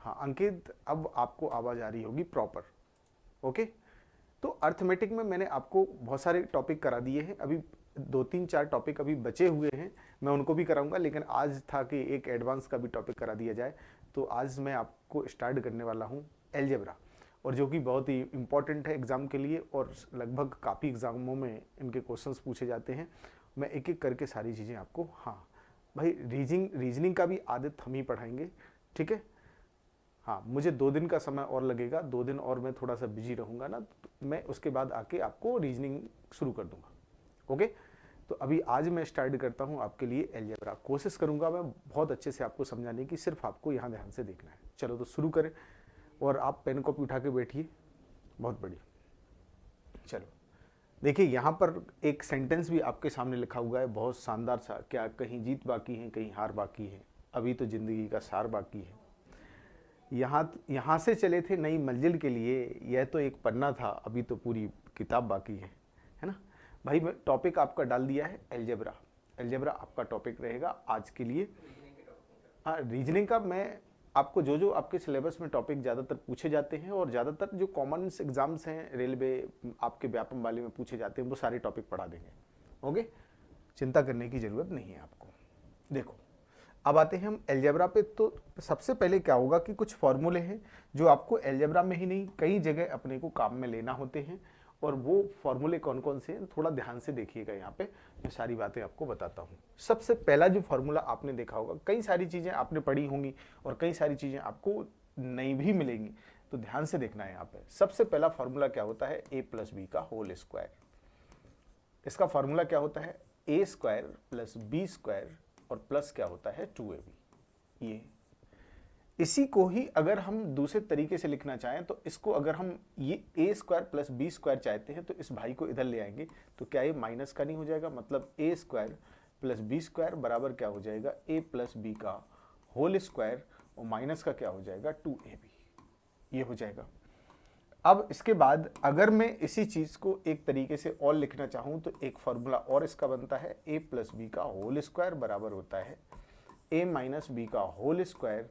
हाँ अंकित, अब आपको आवाज़ आ रही होगी प्रॉपर। ओके, तो अर्थमेटिक में मैंने आपको बहुत सारे टॉपिक करा दिए हैं, अभी 2 3 4 टॉपिक अभी बचे हुए हैं, मैं उनको भी कराऊंगा, लेकिन आज था कि एक एडवांस का भी टॉपिक करा दिया जाए। तो आज मैं आपको स्टार्ट करने वाला हूँ एलजेब्रा, और जो कि बहुत ही इंपॉर्टेंट है एग्ज़ाम के लिए, और लगभग काफ़ी एग्ज़ामों में इनके क्वेश्चंस पूछे जाते हैं। मैं एक एक करके सारी चीज़ें आपको, हाँ भाई, रीजनिंग का भी आदत हम ही पढ़ाएंगे, ठीक है। हाँ, मुझे 2 दिन का समय और लगेगा, 2 दिन और मैं थोड़ा सा बिजी रहूँगा ना, तो मैं उसके बाद आके आपको रीजनिंग शुरू कर दूंगा। ओके, तो अभी आज मैं स्टार्ट करता हूँ आपके लिए एलजेब्रा। कोशिश करूँगा मैं बहुत अच्छे से आपको समझाने की, सिर्फ आपको यहाँ ध्यान से देखना है। चलो तो शुरू करें, और आप पेन कॉपी उठा के बैठिए। बहुत बढ़िया। चलो देखिए, यहाँ पर एक सेंटेंस भी आपके सामने लिखा हुआ है, बहुत शानदार सा। क्या कहीं जीत बाकी है, कहीं हार बाकी है, अभी तो ज़िंदगी का सार बाकी है। यहाँ से चले थे नई मंजिल के लिए, यह तो एक पन्ना था, अभी तो पूरी किताब बाकी है ना भाई। मैं टॉपिक आपका डाल दिया है एलजेब्रा। एलजेब्रा आपका टॉपिक रहेगा आज के लिए। हाँ, रीजनिंग का मैं आपको जो जो आपके सिलेबस में टॉपिक ज़्यादातर पूछे जाते हैं, और ज़्यादातर जो कॉमन एग्जाम्स हैं रेलवे आपके व्यापम वाले में पूछे जाते हैं, वो सारे टॉपिक पढ़ा देंगे। ओके, चिंता करने की ज़रूरत नहीं है आपको। देखो, अब आते हैं हम एलजेब्रा पे। तो सबसे पहले क्या होगा कि कुछ फॉर्मूले हैं जो आपको एलजेब्रा में ही नहीं, कई जगह अपने को काम में लेना होते हैं, और वो फॉर्मूले कौन कौन से हैं थोड़ा ध्यान से देखिएगा। यहाँ पे मैं सारी बातें आपको बताता हूँ। सबसे पहला जो फॉर्मूला आपने देखा होगा, कई सारी चीज़ें आपने पढ़ी होंगी और कई सारी चीज़ें आपको नहीं भी मिलेंगी, तो ध्यान से देखना है। यहाँ पे सबसे पहला फॉर्मूला क्या होता है, ए प्लस बी का होल स्क्वायर। इसका फॉर्मूला क्या होता है, ए स्क्वायर प्लस बी स्क्वायर, और प्लस क्या होता है 2ab। ये इसी को ही अगर हम दूसरे तरीके से लिखना चाहें, तो इसको अगर हम ये ए स्क्वायर प्लस बी स्क्वायर चाहते हैं, तो इस भाई को इधर ले आएंगे, तो क्या ये माइनस का नहीं हो जाएगा। मतलब ए स्क्वायर प्लस बी स्क्वायर बराबर क्या हो जाएगा, ए प्लस बी का होल स्क्वायर, और माइनस का क्या हो जाएगा 2ab। ये हो जाएगा। अब इसके बाद अगर मैं इसी चीज को एक तरीके से और लिखना चाहूं, तो एक फॉर्मूला और इसका बनता है, ए प्लस बी का होल स्क्वायर बराबर होता है ए माइनस बी का होल स्क्वायर,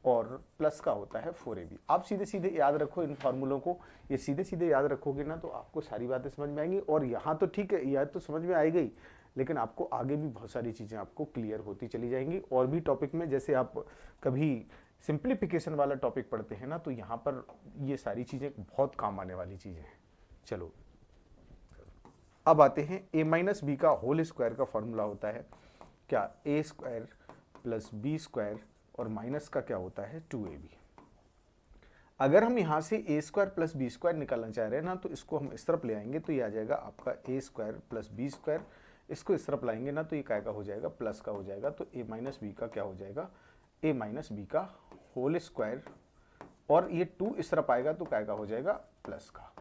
और प्लस का होता है 4ab। आप सीधे सीधे याद रखो इन फॉर्मूलों को, ये सीधे सीधे याद रखोगे ना, तो आपको सारी बातें समझ में आएंगी। और यहाँ तो ठीक है, यह तो समझ में आएगी ही, लेकिन आपको आगे भी बहुत सारी चीज़ें आपको क्लियर होती चली जाएंगी। और भी टॉपिक में, जैसे आप कभी सिंप्लीफिकेशन वाला टॉपिक पढ़ते हैं ना, तो यहाँ पर ये सारी चीज़ें बहुत काम आने वाली चीज़ें हैं। चलो अब आते हैं, ए माइनस बी का होल स्क्वायर का फॉर्मूला होता है क्या, ए स्क्वायर प्लस बी स्क्वायर, और माइनस का क्या होता है 2ab। अगर हम यहाँ से ए स्क्वायर प्लस बी स्क्वायर निकालना चाह रहे हैं ना, तो इसको हम इस तरफ ले आएंगे, तो ये आ जाएगा आपका ए स्क्वायर प्लस बी स्क्वायर। इसको इस तरफ लाएंगे ना, तो ये काय का हो जाएगा, प्लस का हो जाएगा। तो ए माइनस बी का क्या हो जाएगा, ए माइनस बी का होल स्क्वायर, और ये 2 इस तरफ आएगा, तो काय का हो जाएगा, प्लस का।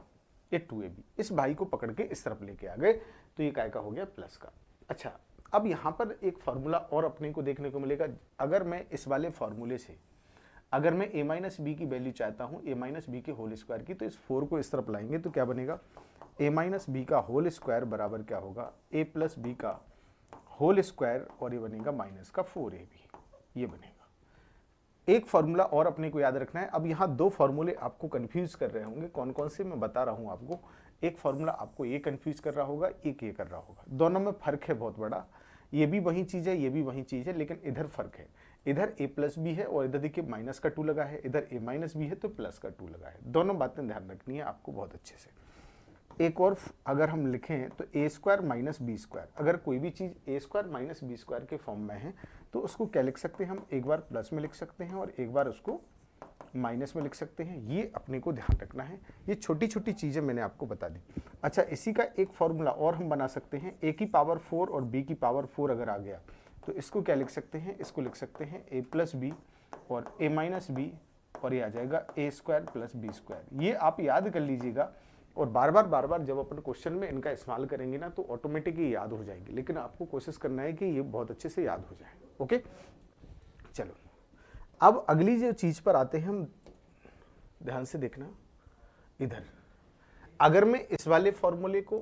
ये 2ab इस भाई को पकड़ के इस तरफ लेके आ गए, तो ये काय का हो गया, प्लस का। अच्छा, अब यहाँ पर एक फॉर्मूला और अपने को देखने को मिलेगा। अगर मैं इस वाले फॉर्मूले से, अगर मैं ए माइनस बी की वैल्यू चाहता हूँ, ए माइनस बी के होल स्क्वायर की, तो इस 4 को इस तरफ लाएंगे, तो क्या बनेगा, ए माइनस बी का होल स्क्वायर बराबर क्या होगा, ए प्लस बी का होल स्क्वायर, और ये बनेगा माइनस का 4ab। ये बनेगा। एक फॉर्मूला और अपने को याद रखना है। अब यहाँ 2 फॉर्मूले आपको कंफ्यूज कर रहे होंगे, कौन कौन से मैं बता रहा हूँ आपको। एक फॉर्मूला आपको ये कंफ्यूज कर रहा होगा, एक ये कर रहा होगा, दोनों में फर्क है बहुत बड़ा। ये भी वही चीज़ है, ये भी वही चीज़ है, लेकिन इधर फर्क है। इधर ए प्लस बी है, और इधर देखिए माइनस का 2 लगा है। इधर ए माइनस बी है, तो प्लस का 2 लगा है। दोनों बातें ध्यान रखनी है आपको बहुत अच्छे से। एक और अगर हम लिखें, तो ए स्क्वायर माइनस बी स्क्वायर, अगर कोई भी चीज़ ए स्क्वायर माइनस बी स्क्वायर के फॉर्म में है, तो उसको क्या लिख सकते हैं हम, एक बार प्लस में लिख सकते हैं, और एक बार उसको माइनस में लिख सकते हैं। ये अपने को ध्यान रखना है। ये छोटी छोटी चीज़ें मैंने आपको बता दी। अच्छा, इसी का एक फॉर्मूला और हम बना सकते हैं। ए की पावर 4 और बी की पावर 4 अगर आ गया, तो इसको क्या लिख सकते हैं, इसको लिख सकते हैं ए प्लस बी और ए माइनस बी, और ये आ जाएगा ए स्क्वायर प्लस बी स्क्वायर। ये आप याद कर लीजिएगा, और बार बार जब अपन क्वेश्चन में इनका इस्तेमाल करेंगे ना, तो ऑटोमेटिक ये याद हो जाएगी। लेकिन आपको कोशिश करना है कि ये बहुत अच्छे से याद हो जाए। ओके, चलो अब अगली जो चीज पर आते हैं हम, ध्यान से देखना। इधर अगर मैं इस वाले फॉर्मूले को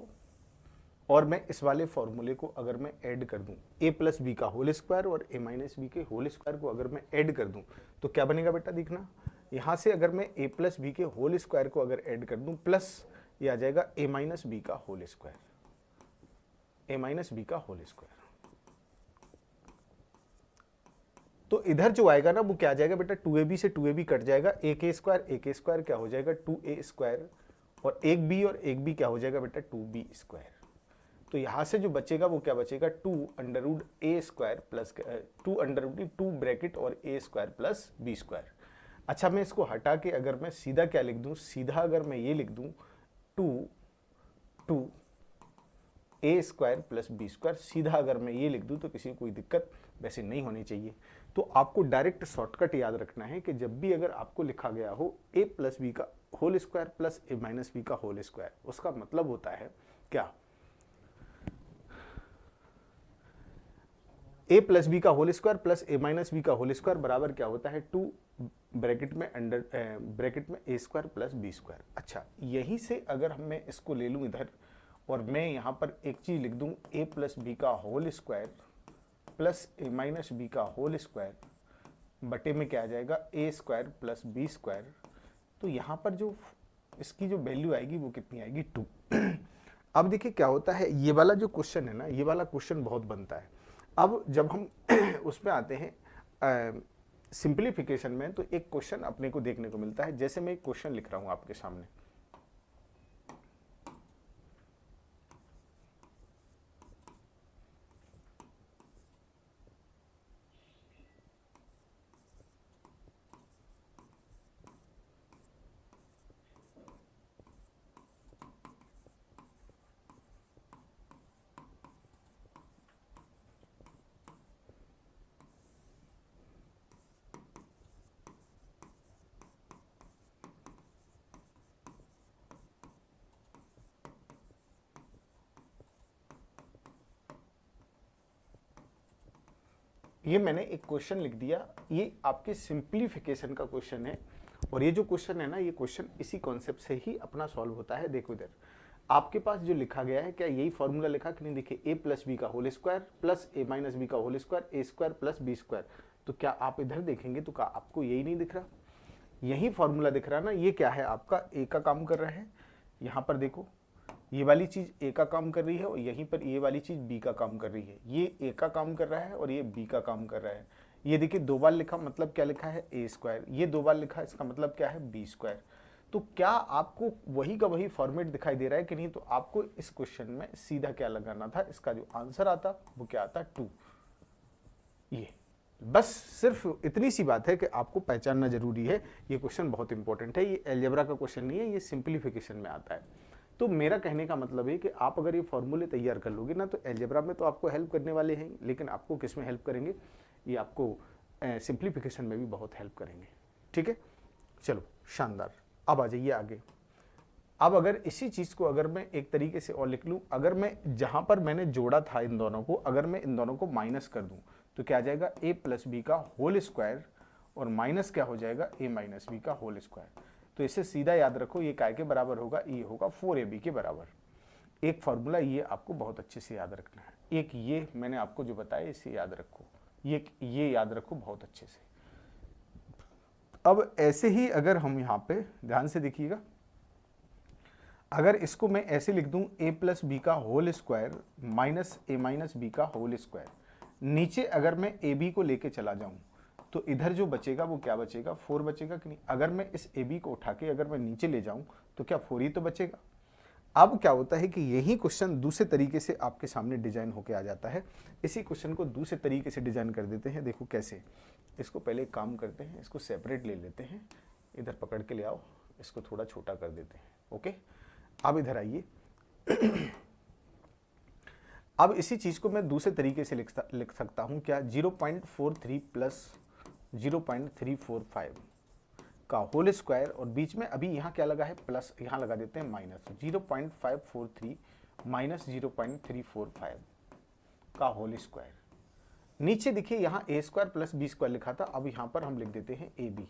और मैं इस वाले फॉर्मूले को अगर मैं ऐड कर दूं, ए प्लस बी का होल स्क्वायर और ए माइनस बी के होल स्क्वायर को अगर मैं ऐड कर दूं, तो क्या बनेगा बेटा, देखना। यहाँ से अगर मैं a प्लस बी के होल स्क्वायर को अगर ऐड कर दूं प्लस ये आ जाएगा a माइनस बी का whole square, a minus B का होल स्क्वायर। तो इधर जो आएगा ना वो क्या आ जाएगा बेटा, 2ab से 2ab कट जाएगा, a के स्क्वायर क्या हो जाएगा 2a स्क्वायर, और एक b और एक b क्या हो जाएगा बेटा 2b स्क्वायर। तो यहां से जो बचेगा वो क्या बचेगा 2 under root a square plus 2 under root 2 bracket और a square plus b square. अच्छा मैं इसको हटा के अगर मैं सीधा क्या लिख दूं, सीधा अगर मैं ये लिख दूं 2 a square plus B square, सीधा अगर मैं ये लिख दूं तो किसी को कोई दिक्कत वैसे नहीं होनी चाहिए। तो आपको डायरेक्ट शॉर्टकट याद रखना है कि जब भी अगर आपको लिखा गया हो a प्लस बी का whole square plus a minus B का होल स्क्वायर, उसका मतलब होता है क्या, a प्लस बी का whole square plus a minus B का होल स्क्वायर बराबर क्या होता है 2 ब्रैकेट में a square plus B square. अच्छा यहीं से अगर मैं इसको ले लूं इधर और मैं यहां पर एक चीज लिख दूं a प्लस बी का whole square plus a minus B का होल स्क्वायर बटे में क्या आ जाएगा a square plus B square, तो यहां पर जो इसकी जो वैल्यू आएगी वो कितनी आएगी 2। अब देखिए क्या होता है, ये वाला जो क्वेश्चन है ना, ये वाला क्वेश्चन बहुत बनता है। अब जब हम उसमें आते हैं सिंप्लीफिकेशन में, तो एक क्वेश्चन अपने को देखने को मिलता है। जैसे मैं एक क्वेश्चन लिख रहा हूं आपके सामने, ये मैंने एक क्वेश्चन लिख दिया, ये आपके सिंप्लीफिकेशन का क्वेश्चन है। और ये जो क्वेश्चन है ना, ये क्वेश्चन इसी कॉन्सेप्ट से ही अपना सॉल्व होता है। देखो इधर आपके पास जो लिखा गया है, क्या यही फॉर्मूला लिखा कि नहीं, देखिए a प्लस बी का whole square plus a minus B का whole square a square plus B square. तो क्या आप इधर देखेंगे तो क्या आपको यही नहीं दिख रहा, यही फॉर्मूला दिख रहा ना। ये क्या है आपका a का काम कर रहा है, यहाँ पर देखो ये वाली चीज a का काम कर रही है और यहीं पर ये वाली चीज b का काम कर रही है। ये a का काम कर रहा है और ये b का काम कर रहा है। ये देखिए दो बार लिखा, मतलब क्या लिखा है a स्क्वायर, ये दो बार लिखा, इसका मतलब क्या है b स्क्वायर। तो क्या आपको वही का वही फॉर्मेट दिखाई दे रहा है कि नहीं, तो आपको इस क्वेश्चन में सीधा क्या लगाना था, इसका जो आंसर आता वो क्या आता 2। ये बस सिर्फ इतनी सी बात है कि आपको पहचानना जरूरी है। ये क्वेश्चन बहुत इंपॉर्टेंट है, ये अलजेब्रा का क्वेश्चन नहीं है, ये सिंप्लीफिकेशन में आता है। तो मेरा कहने का मतलब है कि आप अगर ये फॉर्मूले तैयार कर लोगे ना, तो अलजेब्रा में तो आपको हेल्प करने वाले हैं, लेकिन आपको किस में हेल्प करेंगे, ये आपको सिंप्लीफिकेशन में भी बहुत हेल्प करेंगे। ठीक है, चलो शानदार। अब आ जाइए आगे। अब अगर इसी चीज को अगर मैं एक तरीके से और लिख लूं, अगर मैं जहां पर मैंने जोड़ा था इन दोनों को, अगर मैं इन दोनों को माइनस कर दूं तो क्या आ जाएगा a प्लस बी का होल स्क्वायर और माइनस क्या हो जाएगा a माइनस बी का होल स्क्वायर। तो इसे सीधा याद रखो, ये काय के बराबर होगा, ये होगा 4ab के बराबर। एक फॉर्मूला ये आपको बहुत अच्छे से याद रखना है, एक ये मैंने आपको जो बताया इसे याद रखो, ये याद रखो बहुत अच्छे से। अब ऐसे ही अगर हम यहाँ पे ध्यान से देखिएगा, अगर इसको मैं ऐसे लिख दूं a प्लस बी का whole square minus a minus B का होल स्क्वायर, नीचे अगर मैं ए बी को लेके चला जाऊं तो इधर जो बचेगा वो क्या बचेगा 4 बचेगा कि नहीं। अगर मैं इस ए बी को उठा के अगर मैं नीचे ले जाऊं तो क्या 4 ही तो बचेगा। अब क्या होता है कि यही क्वेश्चन दूसरे तरीके से आपके सामने डिजाइन होके आ जाता है। इसी क्वेश्चन को दूसरे तरीके से डिजाइन कर देते हैं। देखो कैसे, इसको पहले एक काम करते हैं, इसको सेपरेट ले लेते हैं, इधर पकड़ के ले आओ, इसको थोड़ा छोटा कर देते हैं। ओके, अब इधर आइए। अब इसी चीज को मैं दूसरे तरीके से लिख सकता हूं, क्या 0.43 प्लस 0.345 का होल स्क्वायर, और बीच में अभी यहाँ क्या लगा है प्लस, यहाँ लगा देते हैं माइनस 0.543 माइनस 0.345 का होल स्क्वायर। नीचे देखिए यहाँ a square plus B square लिखा था, अब यहाँ पर हम लिख देते हैं ए बी।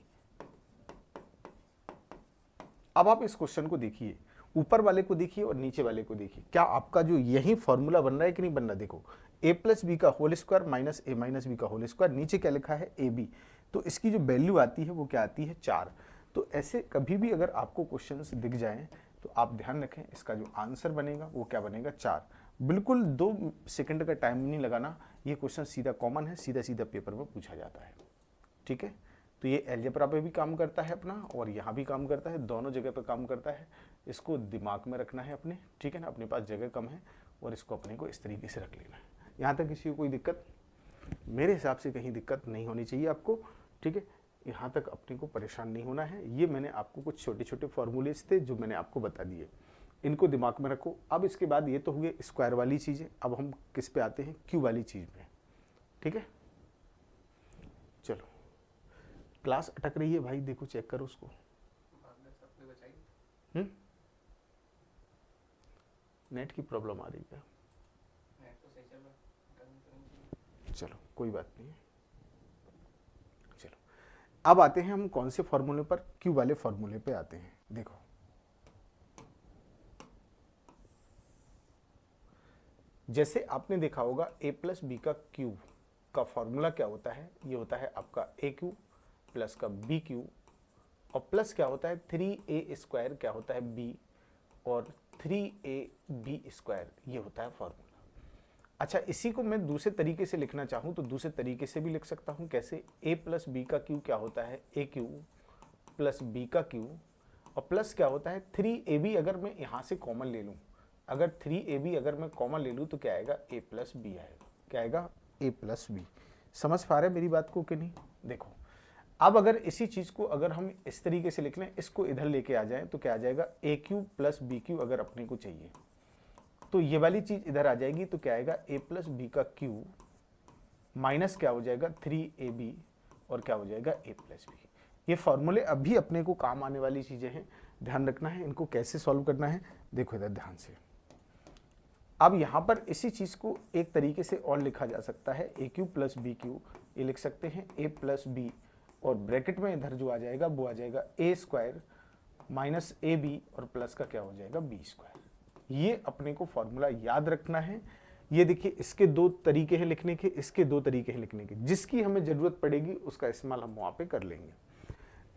अब आप इस क्वेश्चन को देखिए, ऊपर वाले को देखिए और नीचे वाले को देखिए, क्या आपका जो यही फॉर्मूला बन रहा है कि नहीं बन रहा। देखो ए प्लस बी का होल स्क्वायर माइनस ए माइनस बी का होल स्क्वायर, नीचे क्या लिखा है ए बी, तो इसकी जो वैल्यू आती है वो क्या आती है 4। तो ऐसे कभी भी अगर आपको क्वेश्चंस दिख जाएं तो आप ध्यान रखें इसका जो आंसर बनेगा वो क्या बनेगा 4। बिल्कुल 2 सेकंड का टाइम नहीं लगाना, ये क्वेश्चन सीधा कॉमन है, सीधा सीधा पेपर में पूछा जाता है। ठीक है, तो ये अलजेब्रा पे भी काम करता है अपना और यहाँ भी काम करता है, दोनों जगह पे काम करता है। इसको दिमाग में रखना है अपने, ठीक है ना, अपने पास जगह कम है और इसको अपने को इस तरीके से रख लेना है। यहाँ तक किसी को कोई दिक्कत, मेरे हिसाब से कहीं दिक्कत नहीं होनी चाहिए आपको। ठीक है, यहाँ तक अपने को परेशान नहीं होना है। ये मैंने आपको कुछ छोटे छोटे फॉर्मूलेज थे जो मैंने आपको बता दिए, इनको दिमाग में रखो। अब इसके बाद ये तो हुए स्क्वायर वाली चीज़ें, अब हम किस पे आते हैं, क्यू वाली चीज़ पे। ठीक है, चलो क्लास अटक रही है भाई, देखो चेक करो उसको। नेट की प्रॉब्लम आ रही है, चलो कोई बात नहीं है। चलो अब आते हैं हम कौन से फॉर्मूले पर, क्यू वाले फॉर्मूले पे आते हैं। देखो जैसे आपने देखा होगा ए प्लस बी का क्यूब का फॉर्मूला क्या होता है, ये होता है आपका ए क्यू प्लस का बी क्यू और प्लस क्या होता है 3a स्क्वायर क्या होता है बी और 3ab स्क्वायर, ये होता है फॉर्मूला। अच्छा, इसी को मैं दूसरे तरीके से लिखना चाहूँ तो दूसरे तरीके से भी लिख सकता हूँ। कैसे, a प्लस बी का क्यू क्या होता है ए क्यू प्लस बी का क्यू और प्लस क्या होता है 3ab। अगर मैं यहाँ से कॉमन ले लूँ, अगर 3ab अगर मैं कॉमन ले लूँ तो क्या आएगा a प्लस बी आएगा, क्या आएगा a प्लस बी। समझ पा रहे हैं मेरी बात को कि नहीं? देखो अब अगर इसी चीज़ को अगर हम इस तरीके से लिख लें, इसको इधर लेके आ जाएं तो क्या आ जाएगा ए क्यू प्लस बी क्यू। अगर अपने को चाहिए तो ये वाली चीज़ इधर आ जाएगी तो क्या आएगा ए प्लस बी का क्यू माइनस क्या हो जाएगा 3ab और क्या हो जाएगा ए प्लस बी। ये फॉर्मूले अभी अपने को काम आने वाली चीज़ें हैं, ध्यान रखना है इनको कैसे सॉल्व करना है। देखो इधर ध्यान से, अब यहाँ पर इसी चीज़ को एक तरीके से और लिखा जा सकता है ए क्यू प्लस बी क्यू, ये लिख सकते हैं ए प्लस बी और ब्रैकेट में इधर जो आ जाएगा वो आ जाएगा ए स्क्वायर माइनस ए बी और प्लस का क्या हो जाएगा बी स्क्वायर। ये अपने को फॉर्मूला याद रखना है। ये देखिए इसके 2 तरीके हैं लिखने के, इसके 2 तरीके हैं लिखने के, जिसकी हमें ज़रूरत पड़ेगी उसका इस्तेमाल हम वहाँ पे कर लेंगे।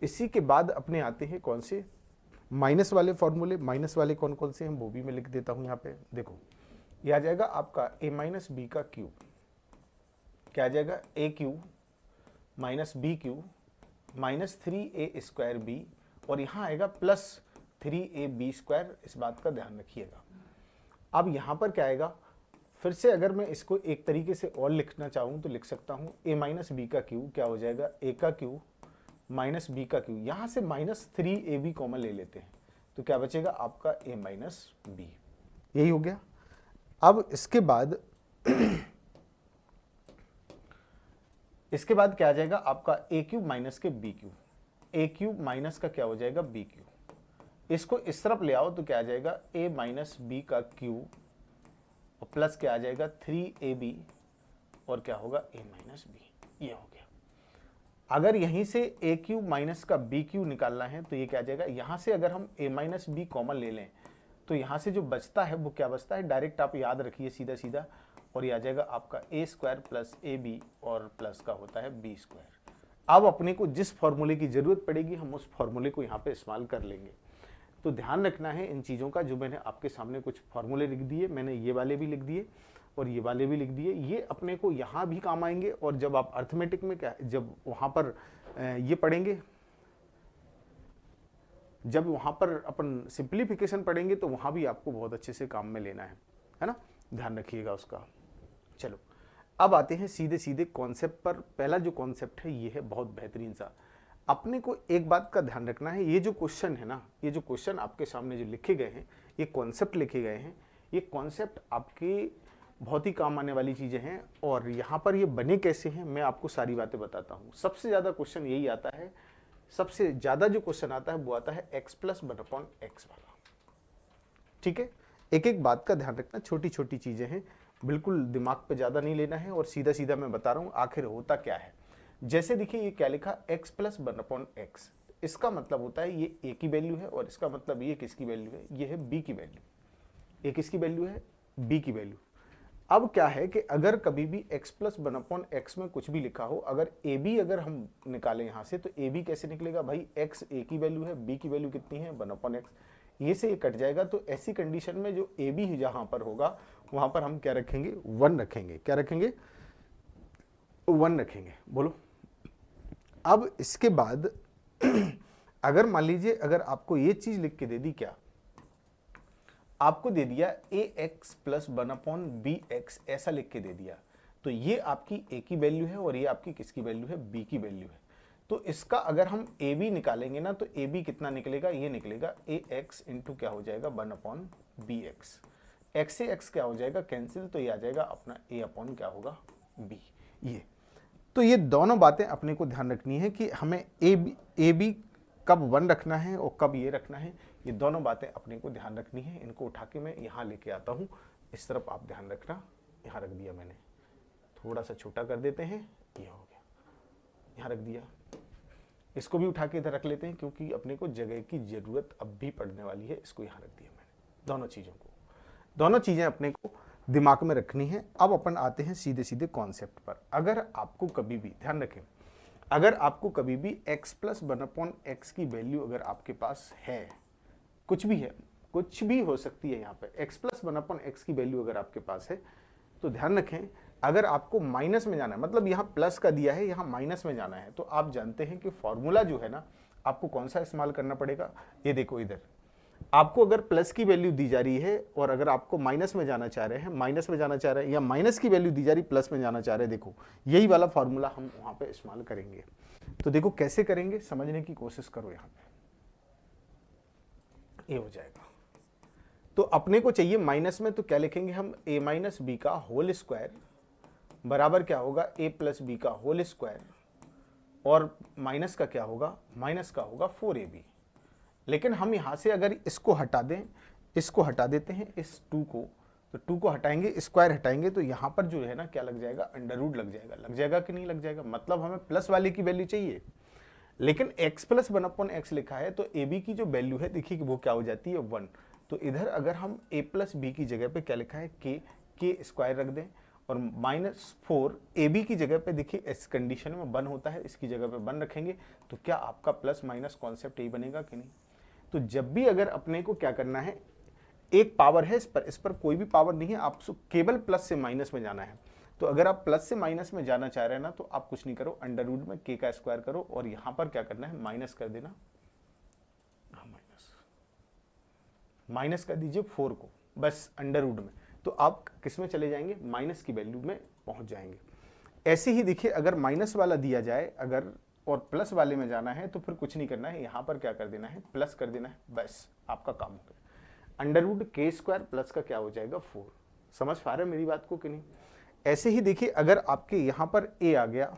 इसी के बाद अपने आते हैं कौन से माइनस वाले फॉर्मूले। माइनस वाले कौन कौन से हैं वो भी मैं लिख देता हूँ यहाँ पे। देखो ये आ जाएगा आपका ए माइनस बी का क्यूब, क्या आ जाएगा A cube minus B cube minus 3a square B और यहाँ आएगा प्लस 3ab स्क्वायर। इस बात का ध्यान रखिएगा। अब यहाँ पर क्या आएगा, फिर से अगर मैं इसको एक तरीके से और लिखना चाहूँ तो लिख सकता हूँ a माइनस बी का क्यूब क्या हो जाएगा a का क्यूब माइनस बी का क्यूब। यहाँ से माइनस 3ab कॉमन ले लेते हैं तो क्या बचेगा आपका a माइनस बी, यही हो गया। अब इसके बाद क्या आ जाएगा आपका ए क्यूब माइनस के बी क्यूब, ए क्यूब माइनस का क्या हो जाएगा बी क्यूब। इसको इस तरफ ले आओ तो क्या आ जाएगा ए माइनस बी का क्यूब और प्लस क्या आ जाएगा 3ab और क्या होगा ए माइनस बी, ये हो गया। अगर यहीं से ए क्यूब माइनस का बी क्यूब निकालना है तो ये क्या आ जाएगा, यहाँ से अगर हम ए माइनस बी कॉमन ले लें तो यहाँ से जो बचता है वो क्या बचता है, डायरेक्ट आप याद रखिए सीधा सीधा, और ये आ जाएगा आपका ए स्क्वायर प्लस ए बी और प्लस का होता है बी स्क्वायर। अब अपने को जिस फॉर्मूले की ज़रूरत पड़ेगी हम उस फॉर्मूले को यहाँ पे इस्तेमाल कर लेंगे। तो ध्यान रखना है इन चीज़ों का। जो मैंने आपके सामने कुछ फॉर्मूले लिख दिए, मैंने ये वाले भी लिख दिए और ये वाले भी लिख दिए, ये अपने को यहाँ भी काम आएंगे। और जब आप अर्थमेटिक में क्या, जब वहाँ पर ये पढ़ेंगे, जब वहाँ पर अपन सिंप्लीफिकेशन पढ़ेंगे तो वहाँ भी आपको बहुत अच्छे से काम में लेना है ना, ध्यान रखिएगा उसका। चलो अब आते हैं सीधे सीधे कॉन्सेप्ट पर। पहला जो कॉन्सेप्ट है ये है बहुत बेहतरीन सा। अपने को एक बात का ध्यान रखना है, ये जो क्वेश्चन है ना, ये जो क्वेश्चन आपके सामने जो लिखे गए हैं, ये कॉन्सेप्ट लिखे गए हैं, ये कॉन्सेप्ट आपके बहुत ही काम आने वाली चीज़ें हैं। और यहाँ पर ये बने कैसे हैं मैं आपको सारी बातें बताता हूँ। सबसे ज़्यादा क्वेश्चन यही आता है, सबसे ज़्यादा जो क्वेश्चन आता है वो आता है x प्लस 1/x वाला। ठीक है, एक एक बात का ध्यान रखना, छोटी छोटी चीज़ें हैं, बिल्कुल दिमाग पे ज़्यादा नहीं लेना है और सीधा सीधा मैं बता रहा हूँ आखिर होता क्या है। जैसे देखिए ये क्या लिखा x प्लस 1/x, इसका मतलब होता है ये a की वैल्यू है और इसका मतलब ये किसकी वैल्यू है, ये है b की वैल्यू। ये किसकी वैल्यू है, b की वैल्यू। अब क्या है कि अगर कभी भी x प्लस 1/x में कुछ भी लिखा हो, अगर ए बी अगर हम निकालें यहाँ से, तो ए बी कैसे निकलेगा भाई, x ए की वैल्यू है, b की वैल्यू कितनी है 1/x, ये से ये कट जाएगा। तो ऐसी कंडीशन में जो ए बी जहां पर होगा वहां पर हम क्या रखेंगे, 1 रखेंगे। क्या रखेंगे, 1 रखेंगे। बोलो। अब इसके बाद अगर मान लीजिए अगर आपको ये चीज लिख के दे दी, क्या आपको दे दिया ax प्लस 1/bx, ऐसा लिख के दे दिया, तो ये आपकी a की वैल्यू है और ये आपकी किसकी वैल्यू है, b की वैल्यू है। तो इसका अगर हम a b निकालेंगे ना, तो a b कितना निकलेगा, ये निकलेगा ax इंटू क्या हो जाएगा 1/bx। x से x क्या हो जाएगा कैंसिल, तो ये आ जाएगा अपना a अपॉन क्या होगा b। ये तो ये दोनों बातें अपने को ध्यान रखनी है कि हमें ए बी कब 1 रखना है और कब ये रखना है, ये दोनों बातें अपने को ध्यान रखनी है। इनको उठा के मैं यहाँ लेके आता हूँ, इस तरफ आप ध्यान रखना। यहाँ रख दिया मैंने, थोड़ा सा छोटा कर देते हैं, ये हो गया, यहाँ रख दिया। इसको भी उठा के इधर रख लेते हैं क्योंकि अपने को जगह की जरूरत अब भी पड़ने वाली है। इसको यहाँ रख दिया मैंने। दोनों चीज़ों को, दोनों चीज़ें अपने को दिमाग में रखनी है। अब अपन आते हैं सीधे सीधे कॉन्सेप्ट पर। अगर आपको कभी भी ध्यान रखें, अगर आपको कभी भी x प्लस 1/x की वैल्यू अगर आपके पास है, कुछ भी है, कुछ भी हो सकती है, यहाँ पे x प्लस 1/x की वैल्यू अगर आपके पास है, तो ध्यान रखें अगर आपको माइनस में जाना है, मतलब यहाँ प्लस का दिया है, यहाँ माइनस में जाना है, तो आप जानते हैं कि फॉर्मूला जो है ना, आपको कौन सा इस्तेमाल करना पड़ेगा। ये देखो इधर आपको अगर प्लस की वैल्यू दी जा रही है और अगर आपको माइनस में जाना चाह रहे हैं, माइनस में जाना चाह रहे हैं, या माइनस की वैल्यू दी जा रही प्लस में जाना चाह रहे हैं, देखो यही वाला फॉर्मूला हम वहां पे इस्तेमाल करेंगे। तो देखो कैसे करेंगे, समझने की कोशिश करो। यहाँ पे ये हो जाएगा, तो अपने को चाहिए माइनस में, तो क्या लिखेंगे हम, a माइनस बी का होल स्क्वायर बराबर क्या होगा a प्लस बी का होल स्क्वायर, और माइनस का क्या होगा, माइनस का होगा 4ab। लेकिन हम यहां से अगर इसको हटा दें, इसको हटा देते हैं, इस 2 को, तो 2 को हटाएंगे, स्क्वायर हटाएंगे, तो यहां पर जो है ना क्या लग जाएगा, अंडर रूट लग जाएगा। लग जाएगा कि नहीं लग जाएगा, मतलब हमें प्लस वाले की वैल्यू चाहिए। लेकिन x प्लस 1/x लिखा है, तो ab की जो वैल्यू है देखिए कि वो क्या हो जाती है 1। तो इधर अगर हम a प्लस बी की जगह पे क्या लिखा है, k स्क्वायर रख दें, और -4 ab की जगह पे देखिए इस कंडीशन में 1 होता है, इसकी जगह पे 1 रखेंगे, तो क्या आपका प्लस माइनस कॉन्सेप्ट यही बनेगा कि नहीं। तो जब भी अगर अपने को क्या करना है, एक पावर है इस पर कोई भी पावर नहीं है, आप केवल प्लस से माइनस में जाना है। तो अगर आप प्लस से माइनस में जाना चाह रहे हैं ना, तो आप कुछ नहीं करो, अंडर रूट में k का स्क्वायर करो, और यहां पर क्या करना है, माइनस कर देना, माइनस कर दीजिए 4 को, बस अंडर रूट में। तो आप किस में चले जाएंगे, माइनस की वैल्यू में पहुंच जाएंगे। ऐसे ही देखिए अगर माइनस वाला दिया जाए अगर, और प्लस वाले में जाना है, तो फिर कुछ नहीं करना है, यहां पर क्या कर देना है, प्लस कर देना है, बस आपका काम हो गया। Under root k square plus का क्या हो जाएगा 4। समझ पा रहे हैं मेरी बात को कि नहीं। ऐसे ही देखिए अगर आपके यहां पर a आ गया,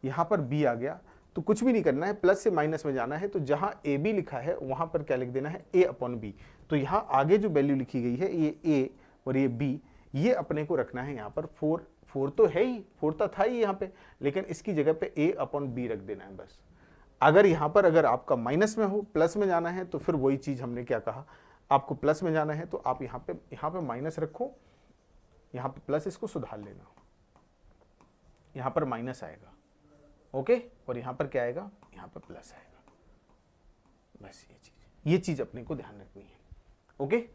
यहां पर b आ गया, तो कुछ भी नहीं करना है, प्लस से माइनस में जाना है, तो जहां ए बी लिखा है वहां पर क्या लिख देना है, a अपॉन बी। तो यहां आगे जो वैल्यू लिखी गई है, ये a और ये b, ये अपने को रखना है यहाँ पर 4 तो है ही, 4 तो था ही यहाँ पे, लेकिन इसकी जगह पे a अपॉन बी रख देना है बस। अगर यहाँ पर अगर आपका माइनस में हो, प्लस में जाना है, तो फिर वही चीज हमने क्या कहा, आपको प्लस में जाना है तो आप यहाँ पे माइनस रखो, यहाँ पे प्लस, इसको सुधार लेना, यहाँ पर माइनस आएगा, ओके, और यहाँ पर क्या आएगा, यहाँ पर प्लस आएगा, बस ये चीज अपने को ध्यान रखनी है, ओके।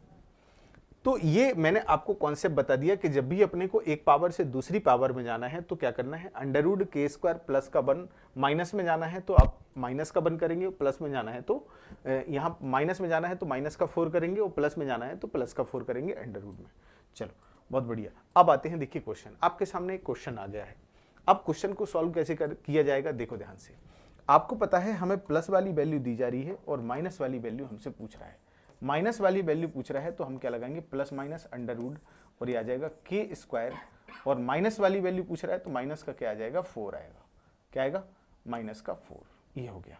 तो ये मैंने आपको कॉन्सेप्ट बता दिया कि जब भी अपने को एक पावर से दूसरी पावर में जाना है तो क्या करना है, under root k square plus का 1, माइनस में जाना है तो आप माइनस का 1 करेंगे, प्लस में जाना है तो यहाँ माइनस में जाना है तो माइनस का 4 करेंगे, और प्लस में जाना है तो प्लस का 4 करेंगे अंडर रूट में। चलो बहुत बढ़िया। अब आते हैं, देखिए क्वेश्चन आपके सामने एक क्वेश्चन आ गया है। अब क्वेश्चन को सॉल्व कैसे किया जाएगा, देखो ध्यान से। आपको पता है हमें प्लस वाली वैल्यू दी जा रही है और माइनस वाली वैल्यू हमसे पूछ रहा है। माइनस वाली वैल्यू पूछ रहा है तो हम क्या लगाएंगे, प्लस माइनस अंडर रूट, और ये आ जाएगा k स्क्वायर, और माइनस वाली वैल्यू पूछ रहा है तो माइनस का क्या आ जाएगा, 4 आएगा। क्या आएगा, माइनस का 4। ये हो गया।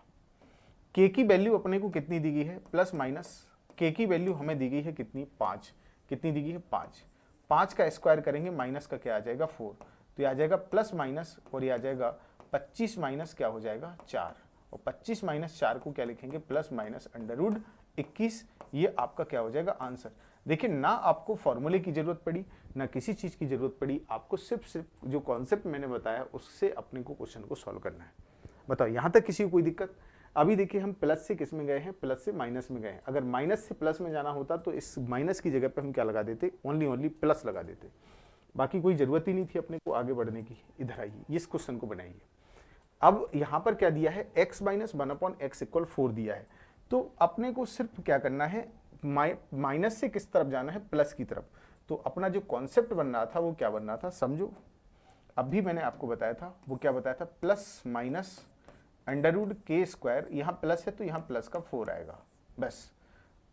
k की वैल्यू अपने को कितनी दी गई है, प्लस माइनस k की वैल्यू हमें दी गई है कितनी, 5। कितनी दी गई है, 5। 5 का स्क्वायर करेंगे, माइनस का क्या आ जाएगा, 4। तो ये आ जाएगा प्लस माइनस, और ये आ जाएगा 25 माइनस क्या हो जाएगा, 4, और 25 माइनस 4 को क्या लिखेंगे, प्लस माइनस अंडर रूट 21। ये आपका क्या हो जाएगा आंसर। देखिए ना आपको फॉर्मूले की जरूरत पड़ी ना किसी चीज की जरूरत पड़ी, आपको सिर्फ जो कॉन्सेप्ट मैंने बताया उससे अपने को क्वेश्चन को सॉल्व करना है। बताओ यहां तक किसी को कोई दिक्कत? अभी देखिए हम प्लस से किस में गए हैं, प्लस से माइनस में गए हैं। अगर माइनस से प्लस में जाना होता तो इस माइनस की जगह पे हम क्या लगा देते, ओनली प्लस लगा देते, बाकी कोई जरूरत ही नहीं थी अपने को आगे बढ़ने की। इधर आइए इस क्वेश्चन को बनाइए। अब यहां पर क्या दिया है, x माइनस 1/x इक्वल 4 दिया है, तो अपने को सिर्फ क्या करना है, माइनस से किस तरफ जाना है, प्लस की तरफ। तो अपना जो कॉन्सेप्ट बन रहा था वो क्या बन रहा था, समझो। अभी मैंने आपको बताया था, वो क्या बताया था, प्लस माइनस अंडर रूट के स्क्वायर, यहाँ प्लस है तो यहाँ प्लस का 4 आएगा बस।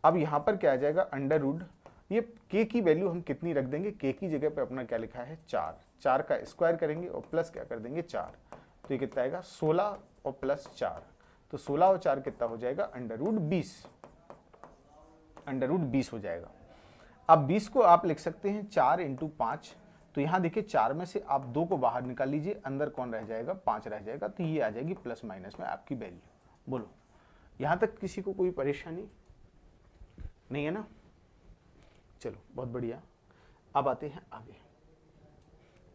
अब यहाँ पर क्या आ जाएगा, अंडर रूट, ये k की वैल्यू हम कितनी रख देंगे, k की जगह पे अपना क्या लिखा है 4, 4 का स्क्वायर करेंगे और प्लस क्या कर देंगे 4, तो ये कितना आएगा 16 और प्लस 4, तो 16 और 4 कितना हो जाएगा, अंडर रूट 20 हो जाएगा। अब 20 को आप लिख सकते हैं 4 इंटू 5, तो यहाँ देखिए 4 में से आप 2 को बाहर निकाल लीजिए, अंदर कौन रह जाएगा, 5 रह जाएगा, तो ये आ जाएगी प्लस माइनस में आपकी वैल्यू। बोलो यहाँ तक किसी को कोई परेशानी नहीं है ना? चलो बहुत बढ़िया। अब आते हैं आगे,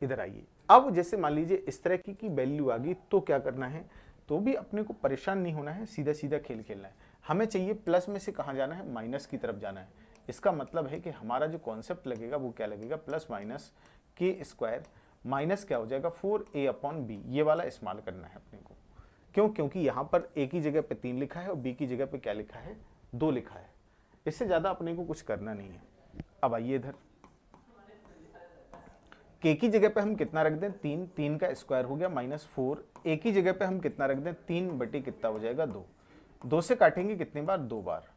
इधर आइए। अब जैसे मान लीजिए इस तरह की वैल्यू आ गई तो क्या करना है, तो भी अपने को परेशान नहीं होना है, सीधा सीधा खेल खेलना है। हमें चाहिए प्लस में से कहाँ जाना है, माइनस की तरफ जाना है। इसका मतलब है कि हमारा जो कॉन्सेप्ट लगेगा वो क्या लगेगा, प्लस माइनस के स्क्वायर माइनस क्या हो जाएगा 4a/b, ये वाला इस्तेमाल करना है अपने को। क्यों? क्योंकि यहाँ पर a की जगह पे 3 लिखा है और b की जगह पे क्या लिखा है, 2 लिखा है। इससे ज्यादा अपने को कुछ करना नहीं है। अब आइए इधर, k की जगह पे हम कितना रख दें, 3, 3 का स्क्वायर हो गया माइनस 4, a की जगह पे हम कितना रख दें, 3 बटे कितना हो जाएगा 2, 2 से काटेंगे कितने बार, 2 बार,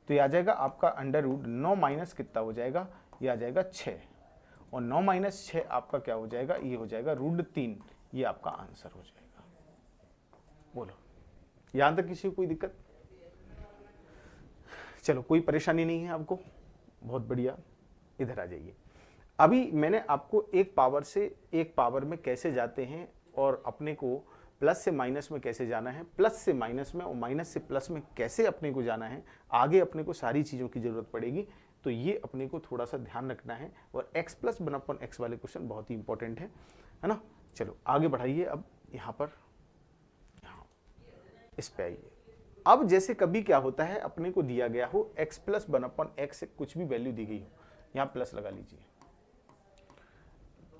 तो ये आ जाएगा आपका अंडर रूट 9 माइनस कितना हो जाएगा, ये आ जाएगा 6, और 9 माइनस 6 आपका क्या हो जाएगा, ये हो जाएगा √3, ये आपका आंसर हो जाएगा। बोलो यहां तक किसी को कोई दिक्कत? चलो कोई परेशानी नहीं है आपको, बहुत बढ़िया। इधर आ जाइए। अभी मैंने आपको एक पावर से एक पावर में कैसे जाते हैं और अपने को प्लस से माइनस में कैसे जाना है, प्लस से माइनस में और माइनस से प्लस में कैसे अपने को जाना है, आगे अपने को सारी चीज़ों की ज़रूरत पड़ेगी, तो ये अपने को थोड़ा सा ध्यान रखना है। और x प्लस 1/x वाले क्वेश्चन बहुत ही इंपॉर्टेंट है ना? चलो आगे बढ़ाइए। अब यहाँ पर इस पे आइए। अब जैसे कभी क्या होता है, अपने को दिया गया हो x प्लस 1/x से कुछ भी वैल्यू दी गई हो, यहाँ प्लस लगा लीजिए,